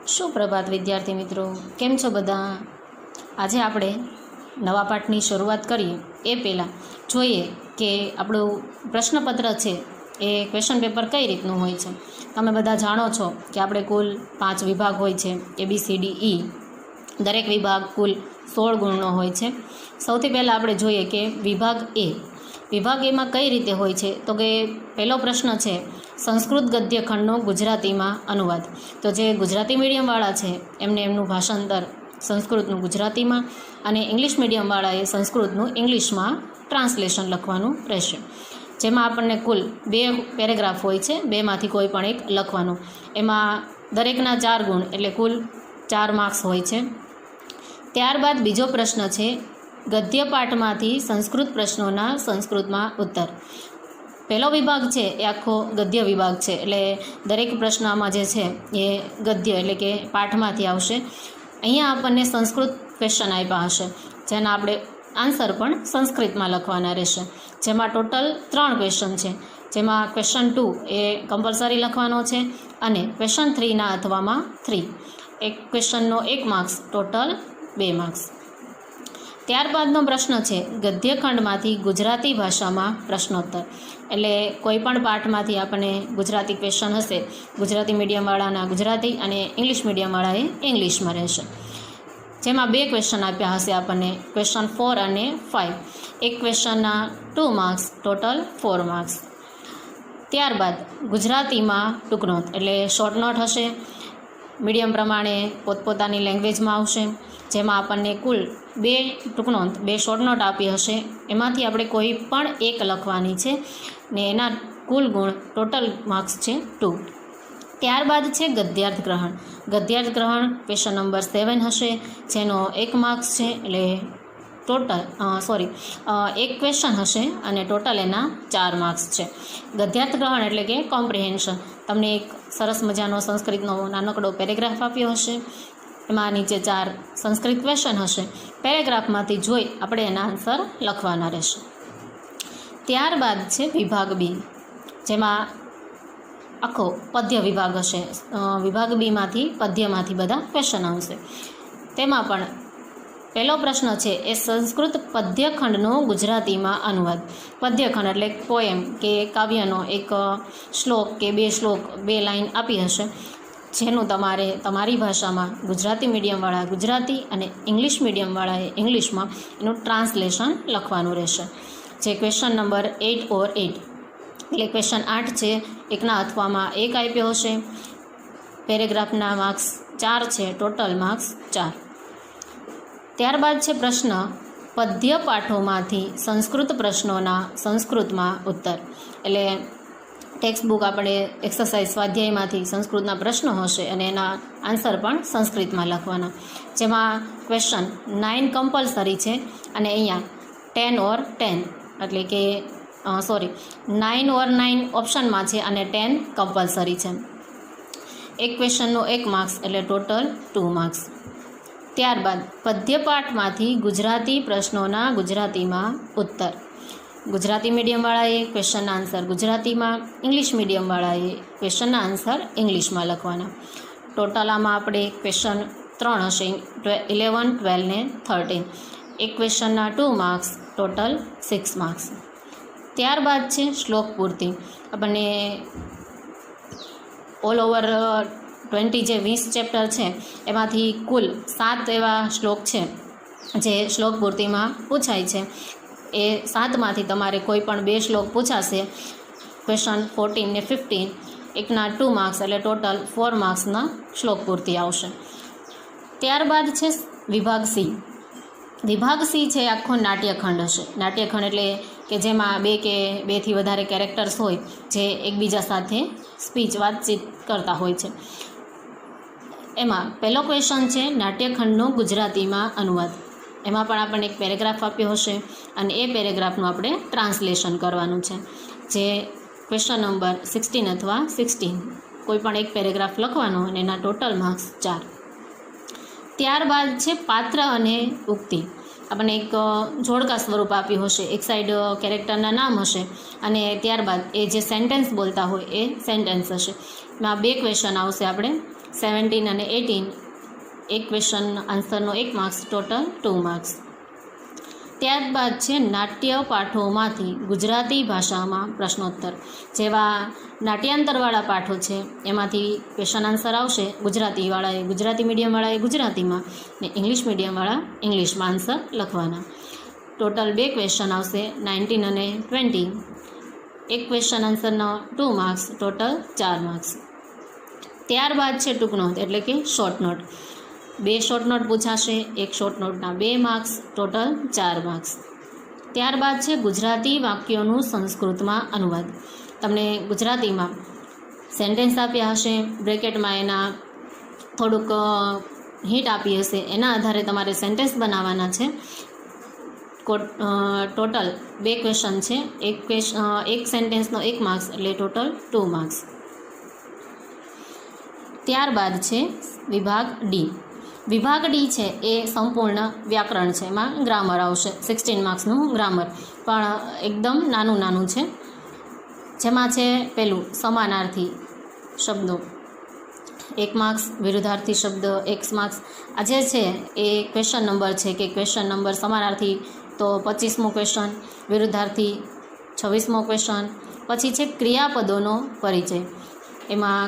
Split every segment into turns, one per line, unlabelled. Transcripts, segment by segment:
સુપ્રભાત વિદ્યાર્થી મિત્રો, કેમ છો બધા? આજે આપણે નવા પાઠની શરૂઆત કરીએ એ પહેલાં જોઈએ કે આપણું પ્રશ્નપત્ર છે એ ક્વેશ્ચન પેપર કઈ રીતનું હોય છે. તમે બધા જાણો છો કે આપણે કુલ 5 વિભાગ હોય છે, ABCDE. દરેક વિભાગ કુલ 16 ગુણનો હોય છે. સૌથી પહેલાં આપણે જોઈએ કે વિભાગ એ. વિભાગ એમાં કઈ રીતે હોય છે તો કે પહેલો પ્રશ્ન છે સંસ્કૃત ગદ્ય ખંડનો ગુજરાતીમાં અનુવાદ. તો જે ગુજરાતી મીડિયમવાળા છે એમને એમનું ભાષાંતર સંસ્કૃતનું ગુજરાતીમાં અને ઇંગ્લિશ મીડિયમવાળાએ સંસ્કૃતનું ઇંગ્લિશમાં ટ્રાન્સલેશન લખવાનું રહેશે. જેમાં આપણને કુલ 2 પેરેગ્રાફ હોય છે, બેમાંથી કોઈ પણ એક લખવાનું. એમાં દરેકના 4 ગુણ એટલે કુલ 4 માર્ક્સ હોય છે. ત્યારબાદ બીજો પ્રશ્ન છે ગદ્ય પાઠમાંથી સંસ્કૃત પ્રશ્નોના સંસ્કૃતમાં ઉત્તર. પહેલો વિભાગ છે એ આખો ગદ્ય વિભાગ છે, એટલે દરેક પ્રશ્નમાં જે છે એ ગદ્ય એટલે કે પાઠમાંથી આવશે. અહીંયા આપણને સંસ્કૃત ક્વેશ્ચન આપ્યા હશે, જેના આપણે આન્સર પણ સંસ્કૃતમાં લખવાના રહેશે. જેમાં ટોટલ 3 ક્વેશ્ચન છે, જેમાં ક્વેશ્ચન 2 એ કમ્પલસરી લખવાનો છે અને ક્વેશ્ચન 3ના અથવામાં 3. એક ક્વેશ્ચનનો 1 માર્ક્સ, ટોટલ 2 માર્ક્સ. ત્યારબાદનો પ્રશ્ન છે ગદ્યખંડમાંથી ગુજરાતી ભાષામાં પ્રશ્નોત્તર. એટલે કોઈ પણ પાઠમાંથી આપણને ગુજરાતી ક્વેશ્ચન હશે, ગુજરાતી મીડિયમવાળાના ગુજરાતી અને ઇંગ્લિશ મીડિયમવાળાએ ઇંગ્લિશમાં રહેશે. જેમાં 2 ક્વેશ્ચન આપ્યા હશે આપણને, ક્વેશ્ચન 4 અને 5. એક ક્વેશ્ચનના 2 માર્ક્સ, ટોટલ 4 માર્ક્સ. ત્યારબાદ ગુજરાતીમાં ટૂંક નોટ એટલે શોર્ટ નોટ હશે. મીડિયમ પ્રમાણે પોતપોતાની લેંગ્વેજમાં આવશે. જેમાં આપણને કુલ 2 ટૂંક નોટ 2 શોર્ટ નોટ આપી હશે. એમાંથી આપણે કોઈ પણ એક લખવાની છે ને એના કુલ ગુણ ટોટલ માર્ક્સ છે 2. ત્યારબાદ છે ગદ્યાર્થ ગ્રહણ. ગદ્યાર્થ ગ્રહણ ક્વેશ્ચન નંબર 7 હશે, જેનો 1 માર્ક્સ છે. એટલે ટોટલ એક ક્વેશ્ચન હશે અને ટોટલ એના 4 માર્ક્સ છે. ગદ્યાર્થ ગ્રહણ એટલે કે કોમ્પ્રિહેન્શન. તમને એક સરસ મજાનો સંસ્કૃતનો નાનકડો પેરેગ્રાફ આપ્યો હશે, એમાં નીચે 4 સંસ્કૃત ક્વેશ્ચન હશે. પેરેગ્રાફમાંથી જોઈ આપણે એના આન્સર લખવાના રહેશે. ત્યારબાદ છે વિભાગ બી, જેમાં આખો પદ્ય વિભાગ હશે. વિભાગ બીમાંથી પદ્યમાંથી બધા ક્વેશ્ચન આવશે. તેમાં પણ પહેલો પ્રશ્ન છે એ સંસ્કૃત પદ્યખંડનો ગુજરાતીમાં અનુવાદ. પદ્યખંડ એટલે પોએમ કે કાવ્યનો એક શ્લોક કે 2 શ્લોક 2 લાઈન આપી હશે, જેનું તમારે તમારી ભાષામાં ગુજરાતી મીડિયમવાળા ગુજરાતી અને ઇંગ્લિશ મીડિયમવાળાએ ઇંગ્લિશમાં એનું ટ્રાન્સલેશન લખવાનું રહેશે. જે ક્વેશ્ચન નંબર 8 ઓર 8 એટલે ક્વેશ્ચન 8 છે, એકના અથવામાં 1 આપ્યો હશે. પેરેગ્રાફના માર્ક્સ 4 છે, ટોટલ માર્ક્સ 4. ત્યારબાદ છે પ્રશ્ન પદ્ય પાઠોમાંથી સંસ્કૃત પ્રશ્નોના સંસ્કૃતમાં ઉત્તર. એટલે ટેક્સ્ટ બુક આપણે એક્સરસાઇઝ સ્વાધ્યાયમાંથી સંસ્કૃતના પ્રશ્નો હશે અને એના આન્સર પણ સંસ્કૃતમાં લખવાના. જેમાં ક્વેશ્ચન 9 કમ્પલસરી છે અને અહીંયા 10 ઓર 10 એટલે કે 9 ઓર 9 ઓપ્શનમાં છે અને 10 કમ્પલસરી છે. એક ક્વેશ્ચનનો 1 માર્ક્સ એટલે ટોટલ 2 માર્ક્સ. ત્યારબાદ પદ્યપાઠમાંથી ગુજરાતી પ્રશ્નોના ગુજરાતીમાં ઉત્તર. ગુજરાતી મીડિયમવાળાએ ક્વેશ્ચનના આન્સર ગુજરાતીમાં, ઇંગ્લિશ મીડિયમવાળાએ ક્વેશ્ચનના આન્સર ઇંગ્લિશમાં લખવાના. ટોટલ આમાં આપણે ક્વેશ્ચન 3 હશે, 11, 12 ને 13. એક ક્વેશ્ચનના 2 માર્ક્સ, ટોટલ 6 માર્ક્સ. ત્યારબાદ છે શ્લોક પૂર્તિ. આપણને ઓલ ઓવર 20 ચેપ્ટર છે એમાંથી કુલ 7 એવા શ્લોક છે જે શ્લોક પૂર્તિમાં પૂછાય છે. એ 7માંથી તમારે કોઈ પણ 2 શ્લોક પૂછાશે, ક્વેશ્ચન 14 ને 15. એકના 2 માર્ક્સ એટલે ટોટલ 4 માર્ક્સના શ્લોક પૂર્તિ આવશે. ત્યારબાદ છે વિભાગ સી. વિભાગ સી છે આખો નાટ્યખંડ હશે. નાટ્યખંડ એટલે કે જેમાં 2 કે 2થી વધારે કેરેક્ટર્સ હોય જે એકબીજા સાથે સ્પીચ વાતચીત કરતા હોય છે. એમાં પહેલો ક્વેશ્ચન છે નાટ્યખંડનો ગુજરાતીમાં અનુવાદ. એમાં પણ આપણને એક પેરેગ્રાફ આપ્યો હશે અને એ પેરેગ્રાફનું આપણે ટ્રાન્સલેશન કરવાનું છે. જે ક્વેશ્ચન નંબર 16 અથવા 16 કોઈ પણ એક પેરેગ્રાફ લખવાનો અને એના ટોટલ માર્ક્સ 4. ત્યારબાદ છે પાત્ર અને ઉક્તિ. આપણને એક જોડકા સ્વરૂપ આપ્યું હશે, એક સાઈડ કેરેક્ટરના નામ હશે અને ત્યારબાદ એ જે સેન્ટેન્સ બોલતા હોય એ સેન્ટેન્સ હશે. એમાં 2 ક્વેશ્ચન આવશે આપણે 17 અને 18 એક ક્વેશ્ચન આન્સરનો 1 માર્ક્સ, ટોટલ 2 માર્ક્સ. ત્યારબાદ છે નાટ્ય પાઠોમાંથી ગુજરાતી ભાષામાં પ્રશ્નોત્તર. જેવા નાટ્યાંતરવાળા પાઠો છે એમાંથી ક્વેશ્ચન આન્સર આવશે. ગુજરાતીવાળાએ ગુજરાતી મીડિયમવાળાએ ગુજરાતીમાં ને ઇંગ્લિશ મીડિયમવાળા ઇંગ્લિશમાં આન્સર લખવાના. ટોટલ 2 ક્વેશ્ચન આવશે, 19 અને 20. એક ક્વેશ્ચન આન્સરનો 2 માર્ક્સ, ટોટલ 4 માર્ક્સ. ત્યારબાદ છે ટૂંક નોંધ એટલે કે શોર્ટ નોટ. 2 શોર્ટ નોટ પૂછાશે. એક શોર્ટ નોટના 2 માર્ક્સ, ટોટલ 4 માર્ક્સ. ત્યારબાદ છે ગુજરાતી વાક્યોનું સંસ્કૃતમાં અનુવાદ. તમને ગુજરાતીમાં સેન્ટેન્સ આપ્યા હશે, બ્રેકેટમાં એના થોડુંક હિન્ટ આપી હશે, એના આધારે તમારે સેન્ટેન્સ બનાવવાના છે. ટોટલ 2 ક્વેશ્ચન છે. એક સેન્ટેન્સનો 1 માર્ક્સ એટલે ટોટલ 2 માર્ક્સ. ત્યારબાદ છે વિભાગ ડી. વિભાગ ડી છે એ સંપૂર્ણ વ્યાકરણ છે. એમાં ગ્રામર આવશે, 16 માર્ક્સનું ગ્રામર, પણ એકદમ નાનું છે. જેમાં છે પહેલું સમાનાર્થી શબ્દો 1 માર્ક્સ, વિરુદ્ધાર્થી શબ્દ 1 માર્ક્સ. આ જે છે એ ક્વેશ્ચન નંબર છે કે ક્વેશ્ચન નંબર સમાનાર્થી તો 25મો ક્વેશ્ચન, વિરુદ્ધાર્થી 26મો ક્વેશ્ચન. પછી છે ક્રિયાપદોનો પરિચય. એમાં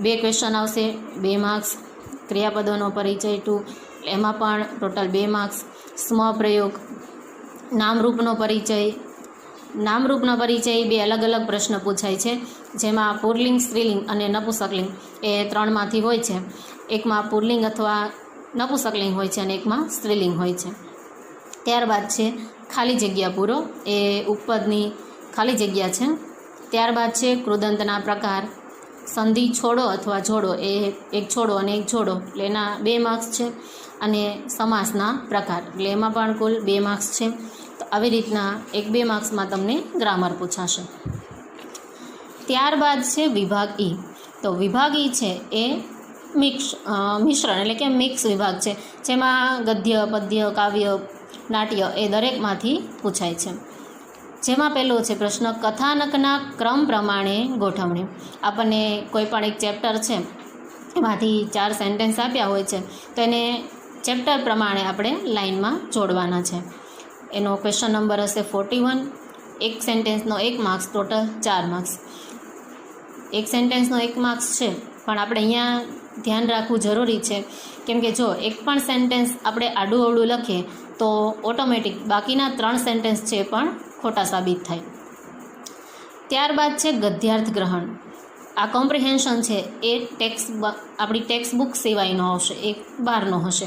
2 ક્વેશ્ચન આવશે, 2 માર્ક્સ. ક્રિયાપદોનો પરિચય 2, એમાં પણ ટોટલ 2 માર્ક્સ. સ્મપ્રયોગ, નામરૂપનો પરિચય. નામરૂપનો પરિચય 2 અલગ અલગ પ્રશ્ન પૂછાય છે. જેમાં પુલ્લિંગ, સ્ત્રીલિંગ અને નપુંસકલિંગ એ 3માંથી હોય છે. એકમાં પુલ્લિંગ અથવા નપુંસકલિંગ હોય છે અને એકમાં સ્ત્રીલિંગ હોય છે. ત્યારબાદ છે ખાલી જગ્યા પૂરો, એ ઉપપદની ખાલી જગ્યા છે. ત્યારબાદ છે કૃદંતના પ્રકાર. સંધિ છોડો અથવા જોડો, એ એક છોડો અને એક જોડો એટલે એના 2 માર્ક્સ છે. અને સમાસના પ્રકાર એટલે એમાં પણ કુલ 2 માર્ક્સ છે. તો આવી રીતના 1-2 માર્ક્સમાં તમને ગ્રામર પૂછાશે. ત્યારબાદ છે વિભાગ ઈ. તો વિભાગ ઈ છે એ મિશ્રણ એટલે કે મિક્સ વિભાગ છે. જેમાં ગદ્ય, પદ્ય, કાવ્ય, નાટ્ય એ દરેકમાંથી પૂછાય છે. જેમાં પહેલો છે પ્રશ્ન કથાનકના ક્રમ પ્રમાણે ગોઠવણી. આપણને કોઈ પણ એક ચેપ્ટર છે એમાંથી 4 સેન્ટેન્સ આપ્યા હોય છે, તો એને ચેપ્ટર પ્રમાણે આપણે લાઇનમાં જોડવાના છે. એનો ક્વેશ્ચન નંબર હશે 41. એક સેન્ટેન્સનો 1 માર્ક્સ, ટોટલ 4 માર્ક્સ. એક સેન્ટેન્સનો 1 માર્ક્સ છે, પણ આપણે અહીંયા ધ્યાન રાખવું જરૂરી છે. કેમ કે જો એક પણ સેન્ટેન્સ આપણે આડું અવળું લખીએ તો ઓટોમેટિક બાકીના 3 સેન્ટેન્સ છે પણ ખોટા સાબિત થાય. ત્યારબાદ છે ગદ્યાર્થ ગ્રહણ. આ કોમ્પ્રિહેન્શન છે એ આપણી ટેક્સ્ટ બુક સિવાયનો આવશે, એક બહારનો હશે.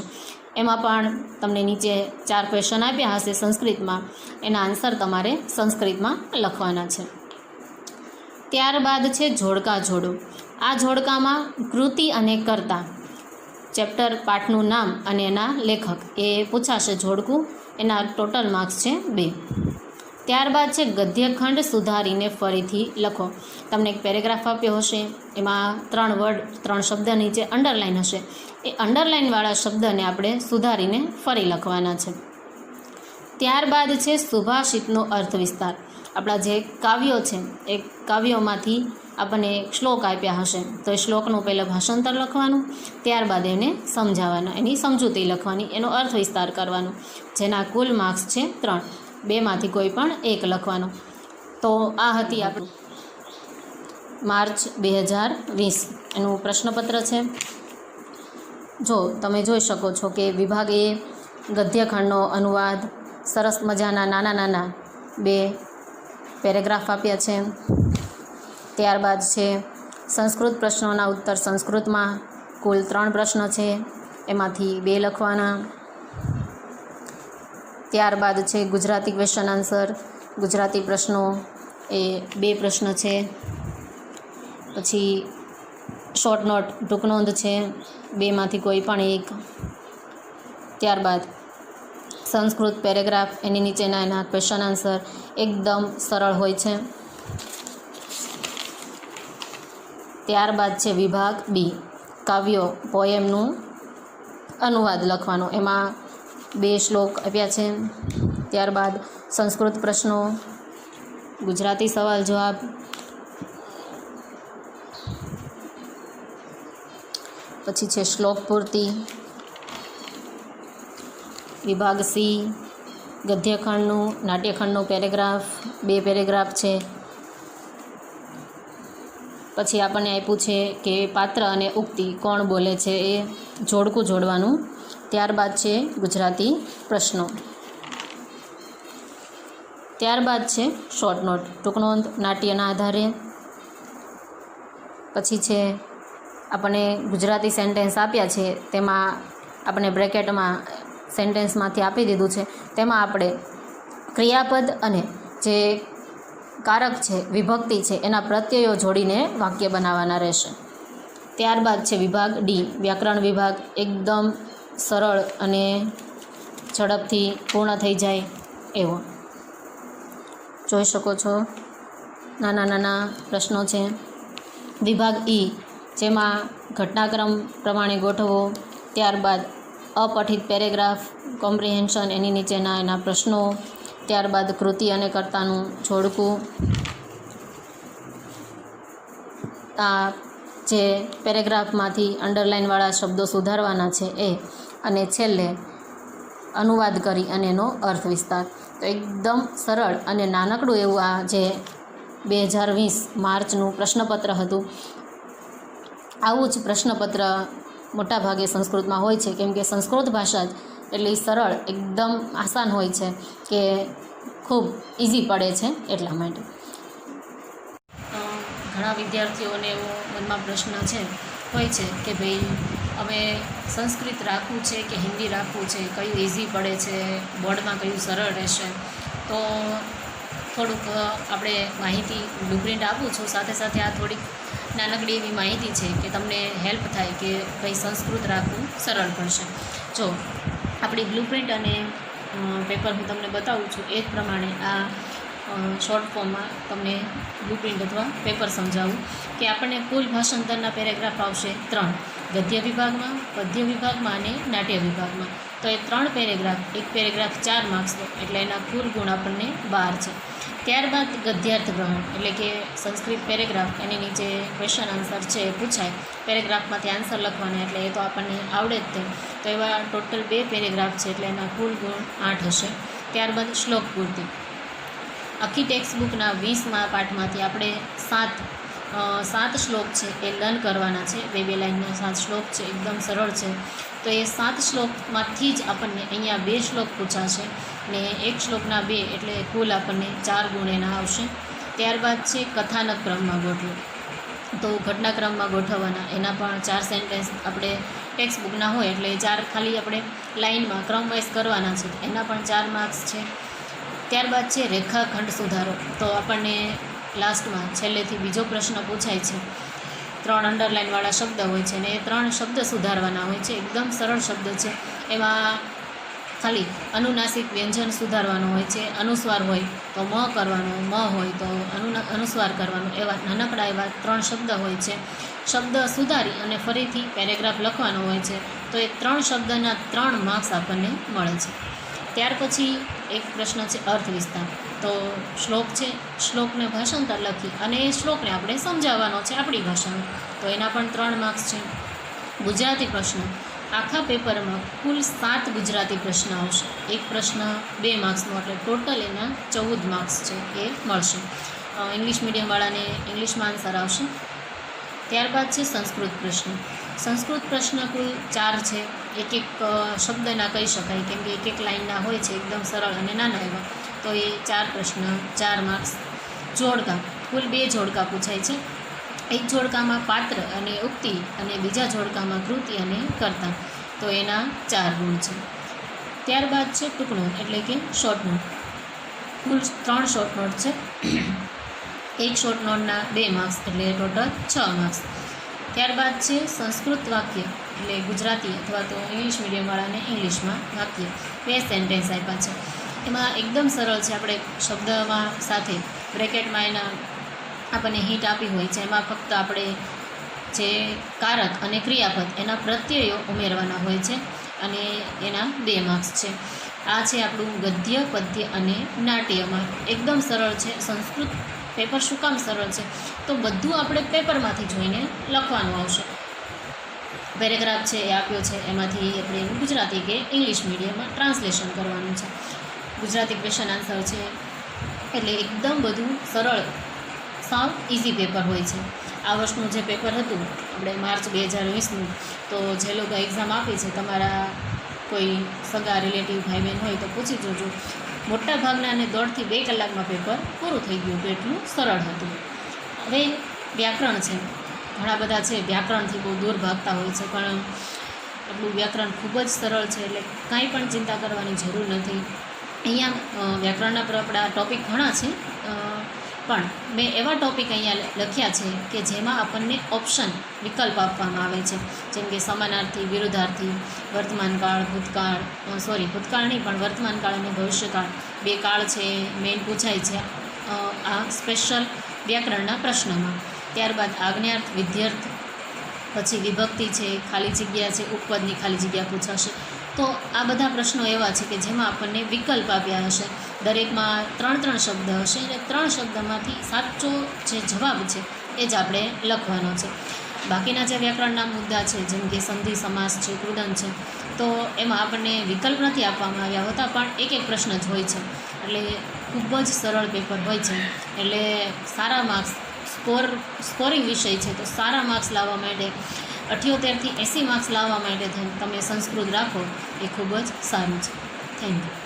એમાં પણ તમને નીચે 4 ક્વેશ્ચન આપ્યા હશે સંસ્કૃતમાં, એના આન્સર તમારે સંસ્કૃતમાં લખવાના છે. ત્યારબાદ છે જોડકા જોડો. આ જોડકામાં કૃતિ અને કર્તા, ચેપ્ટર પાઠનું નામ અને એના લેખક એ પૂછાશે જોડકું. એના ટોટલ માર્ક્સ છે 2. ત્યારબાદ છે ગદ્યખંડ સુધારીને ફરીથી લખો. તમને એક પેરેગ્રાફ આપ્યો હશે, એમાં 3 વર્ડ 3 શબ્દ નીચે અંડરલાઇન હશે. એ અંડરલાઇનવાળા શબ્દને આપણે સુધારીને ફરી લખવાના છે. ત્યારબાદ છે સુભાષિતનો અર્થ વિસ્તાર. આપણા જે કાવ્યો છે એ કાવ્યોમાંથી આપણને શ્લોક આપ્યા હશે, તો એ શ્લોકનું પહેલાં ભાષાંતર લખવાનું, ત્યારબાદ એને સમજાવવાના, એની સમજૂતી લખવાની, એનો અર્થ વિસ્તાર કરવાનો. જેના કુલ માર્ક્સ છે 3. 2માંથી કોઈ પણ 1 લખવાનો. તો આ હતી આપણું માર્ચ 2020 એનું પ્રશ્નપત્ર છે. જો તમે જોઈ શકો છો કે વિભાગ એ ગદ્યખંડનો અનુવાદ, સરસ મજાના નાના 2 પેરેગ્રાફ આપ્યા છે. ત્યારબાદ છે સંસ્કૃત પ્રશ્નોના ઉત્તર સંસ્કૃતમાં, કુલ 3 પ્રશ્ન છે, એમાંથી 2 લખવાના. ત્યારબાદ છે ગુજરાતી ક્વેશ્ચન આન્સર, ગુજરાતી પ્રશ્નો એ 2 પ્રશ્ન છે. પછી શોર્ટ નોટ ટૂંક નોંધ છે, 2માંથી કોઈ પણ 1. ત્યારબાદ સંસ્કૃત પેરેગ્રાફ, એની નીચેના એના ક્વેશ્ચન આન્સર એકદમ સરળ હોય છે. ત્યારબાદ છે વિભાગ બી, કાવ્યો પોએમનું અનુવાદ લખવાનો. એમાં 2 શ્લોક આપ્યા છે. ત્યારબાદ સંસ્કૃત પ્રશ્નો, ગુજરાતી સવાલ જવાબ, પછી છે શ્લોક પૂર્તિ, વિભાગ સી ગદ્યખંડનું નાટ્યખંડનું પેરેગ્રાફ, 2 પેરેગ્રાફ છે. પછી આપણને આપ્યું છે કે પાત્ર અને ઉક્તિ કોણ બોલે છે એ જોડકું જોડવાનું. ત્યારબાદ છે ગુજરાતી પ્રશ્નો. ત્યારબાદ છે શોર્ટ નોટ, ટૂંક નોંધ નાટ્યના આધારે. પછી છે આપણને ગુજરાતી સેન્ટેન્સ આપ્યા છે, તેમાં આપણે બ્રેકેટમાં સેન્ટેન્સમાંથી આપી દીધું છે, તેમાં આપણે ક્રિયાપદ અને જે કારક છે, વિભક્તિ છે, એના પ્રત્યયો જોડીને વાક્ય બનાવવાના રહેશે. ત્યારબાદ છે વિભાગ ડી વ્યાકરણ વિભાગ. એકદમ સરળ અને ઝડપથી પૂર્ણ થઈ જાય એવો. જોઈ શકો છો નાના નાના પ્રશ્નો છે. વિભાગ ઈ જેમાં ઘટનાક્રમ પ્રમાણે ગોઠવો. ત્યારબાદ અપઠિત પેરેગ્રાફ, કોમ્પ્રિહેન્શન, એની નીચેના એના પ્રશ્નો. ત્યારબાદ કૃતિ અને કર્તાનું જોડકું. આ જે પેરેગ્રાફમાંથી અંડરલાઇનવાળા શબ્દો સુધારવાના છે એ, અને છેલ્લે અનુવાદ કરી અને એનો અર્થ વિસ્તાર. તો એકદમ સરળ અને નાનકડું એવું આ જે 2020 માર્ચનું પ્રશ્નપત્ર હતું. આવું જ પ્રશ્નપત્ર મોટાભાગે સંસ્કૃતમાં હોય છે, કેમ કે સંસ્કૃત ભાષા જ એટલી સરળ, એકદમ આસાન હોય છે કે ખૂબ ઇઝી પડે છે એટલા માટે. ઘણા વિદ્યાર્થીઓને એવો મનમાં પ્રશ્ન હોય છે કે ભાઈ હવે સંસ્કૃત રાખવું છે કે હિન્દી રાખવું છે, કયું ઇઝી પડે છે, બોર્ડમાં કયું સરળ રહેશે. તો થોડુંક આપણે માહિતી બ્લુપ્રિન્ટ આપું છું, સાથે સાથે આ થોડીક નાનકડી એવી માહિતી છે કે તમને હેલ્પ થાય કે ભાઈ સંસ્કૃત રાખવું સરળ પડશે. જો આપણી બ્લુપ્રિન્ટ અને પેપર હું તમને બતાવું છું એ જ પ્રમાણે આ શોર્ટ ફોર્મમાં તમને બ્લુપ્રિન્ટ અથવા પેપર સમજાવું કે આપણને કુલ ભાષાંતરના પેરેગ્રાફ આવશે 3, ગદ્ય વિભાગમાં, પદ્ય વિભાગમાં અને નાટ્ય વિભાગમાં. તો એ 3 પેરેગ્રાફ, એક પેરેગ્રાફ 4 માર્ક્સનો, એટલે એના કુલ ગુણ આપણને 12 છે. ત્યારબાદ ગદ્યાર્થ ગ્રહણ, એટલે કે સંસ્કૃત પેરેગ્રાફ, એની નીચે ક્વેશ્ચન આન્સર છે એ પૂછાય, પેરેગ્રાફમાંથી આન્સર લખવાના, એટલે એ તો આપણને આવડે જ તે. તો એવા ટોટલ 2 પેરેગ્રાફ છે, એટલે એના કુલ ગુણ 8 હશે. ત્યારબાદ શ્લોક પૂર્તિ, આખી ટેક્સ્ટ બુકના 20મા પાઠમાંથી આપણે 7 શ્લોક છે એ લર્ન કરવાના છે. 2 લાઇનના 7 શ્લોક છે, એકદમ સરળ છે. તો એ 7 શ્લોકમાંથી જ આપણને અહીંયા 2 શ્લોક પૂછાશે ને 1 શ્લોકના 2, એટલે કુલ આપણને 4 ગુણ એના આવશે. ત્યારબાદ છે કથાનક ક્રમમાં ગોઠવો. તો ઘટનાક્રમમાં ગોઠવવાના, એના પણ 4 સેન્ટેન્સ આપણે ટેક્સ્ટ બુકના હોય, એટલે 4 ખાલી આપણે લાઇનમાં ક્રમવાઇઝ કરવાના છે, એના પણ 4 માર્ક્સ છે. ત્યારબાદ છે રેખાખંડ સુધારો. તો આપણને લાસ્ટમાં છેલ્લેથી બીજો પ્રશ્ન પૂછાય છે. 3 અંડરલાઇનવાળા શબ્દ હોય છે ને એ 3 શબ્દ સુધારવાના હોય છે. એકદમ સરળ શબ્દ છે. એમાં ખાલી અનુનાસિક વ્યંજન સુધારવાનું હોય છે. અનુસ્વાર હોય તો મ કરવાનો, મ હોય તો અનુસ્વાર કરવાનો. એવા નાનકડા એવા 3 શબ્દ હોય છે. શબ્દ સુધારી અને ફરીથી પેરેગ્રાફ લખવાનો હોય છે. તો એ 3 શબ્દના 3 માર્ક્સ આપણને મળે છે. ત્યાર પછી એક પ્રશ્ન છે અર્થ વિસ્તાર. તો શ્લોક છે, શ્લોકને ભાષાંતર લખી અને એ શ્લોકને આપણે સમજાવવાનો છે આપણી ભાષામાં, તો એના પણ 3 માર્ક્સ છે. ગુજરાતી પ્રશ્ન, આખા પેપરમાં કુલ 7 ગુજરાતી પ્રશ્ન આવશે. એક પ્રશ્ન 2 માર્ક્સનો, એટલે ટોટલ એના 14 માર્ક્સ છે એ મળશે. ઇંગ્લિશ મીડિયમવાળાને ઇંગ્લિશમાં આન્સર આવશે. ત્યારબાદ છે સંસ્કૃત પ્રશ્ન. સંસ્કૃત પ્રશ્ન કુલ 4 છે. એક શબ્દના કહી શકાય, કેમ કે એક લાઇનના હોય છે, એકદમ સરળ અને નાના એવા. તો એ 4 પ્રશ્ન, 4 માર્ક્સ. જોડકા, કુલ 2 જોડકા પૂછાય છે. એક જોડકામાં પાત્ર અને ઉક્તિ અને બીજા જોડકામાં કૃતિ અને કર્તા. તો એના 4 ગુણ છે. ત્યારબાદ છે ટૂંક નોટ, એટલે કે short not. Cool 3 short note છે. એક શોર્ટ નોટના 2 માર્ક્સ, એટલે ટોટલ 6 માર્ક્સ. ત્યારબાદ છે સંસ્કૃત વાક્ય, એટલે ગુજરાતી અથવા તો ઇંગ્લિશ મીડિયમવાળાને ઇંગ્લિશમાં વાક્ય. 2 સેન્ટેન્સ આપ્યા છે. એમાં એકદમ સરળ છે. આપણે શબ્દમાં સાથે બ્રેકેટમાં એના આપણને હિન્ટ આપી હોય છે. એમાં ફક્ત આપણે જે કારક અને ક્રિયાપદ એના પ્રત્યયો ઉમેરવાના હોય છે અને એના 2 માર્ક્સ છે. આ છે આપણું ગદ્ય, પદ્ય અને નાટ્યમાં. એકદમ સરળ છે. સંસ્કૃત પેપર શું કામ સરળ છે? તો બધું આપણે પેપરમાંથી જોઈને લખવાનું આવશે. પેરેગ્રાફ છે એ આપ્યો છે, એમાંથી આપણે એનું ગુજરાતી કે ઇંગ્લિશ મીડિયમમાં ટ્રાન્સલેશન કરવાનું છે. ગુજરાતી ક્વેશ્ચન આન્સર છે, એટલે એકદમ બધું સરળ, સાવ ઇઝી પેપર હોય છે. આ વર્ષનું જે પેપર હતું આપણે માર્ચ 2020નું, તો જે લોકો એક્ઝામ આપી છે, તમારા કોઈ સગા રિલેટિવ ભાઈ બહેન હોય તો પૂછી જોજો. મોટા ભાગનાને 1.5 થી 2 કલાકમાં પેપર પૂરું થઈ ગયું, તો એટલું સરળ હતું. હવે વ્યાકરણ છે, ઘણા બધા છે વ્યાકરણથી બહુ દૂર ભાગતા હોય છે, પણ આપણું વ્યાકરણ ખૂબ જ સરળ છે, એટલે કાંઈ પણ ચિંતા કરવાની જરૂર નથી. અહીંયા વ્યાકરણના પર આપણા ટૉપિક ઘણા છે, પણ મેં એવા ટૉપિક અહીંયા લખ્યા છે કે જેમાં આપણને ઓપ્શન વિકલ્પ આપવામાં આવે છે, જેમ કે સમાનાર્થી, વિરુદ્ધાર્થી, વર્તમાનકાળ, ભૂતકાળ, ભૂતકાળ નહીં પણ વર્તમાનકાળ અને ભવિષ્યકાળ, 2 કાળ છે, મેઇન પૂછાય છે આ સ્પેશિયલ વ્યાકરણના પ્રશ્નમાં. ત્યારબાદ આજ્ઞાર્થ, વિધ્યર્થ, પછી વિભક્તિ છે, ખાલી જગ્યા છે, ઉપપદની ખાલી જગ્યા પૂછાશે. તો આ બધા પ્રશ્નો એવા છે કે જેમાં આપણને વિકલ્પ આપ્યા હશે, દરેકમાં 3 શબ્દ હશે, અને 3 શબ્દમાંથી સાચો જે જવાબ છે એ જ આપણે લખવાનો છે. બાકીના જે વ્યાકરણના મુદ્દા છે, જેમ કે સંધિ, સમાસ છે, કૃદંત છે, તો એમાં આપણને વિકલ્પ નથી આપવામાં આવ્યા હોતા, પણ એક પ્રશ્ન જ હોય છે, એટલે ખૂબ જ સરળ પેપર હોય છે. એટલે સારા માર્ક્સ, સ્કોરિંગ વિષય છે, તો સારા માર્ક્સ લાવવા માટે 78 થી 80 માર્ક્સ લાવવા માટે તમે સંસ્કૃત રાખો એ ખૂબ જ સારું છે. Thank you.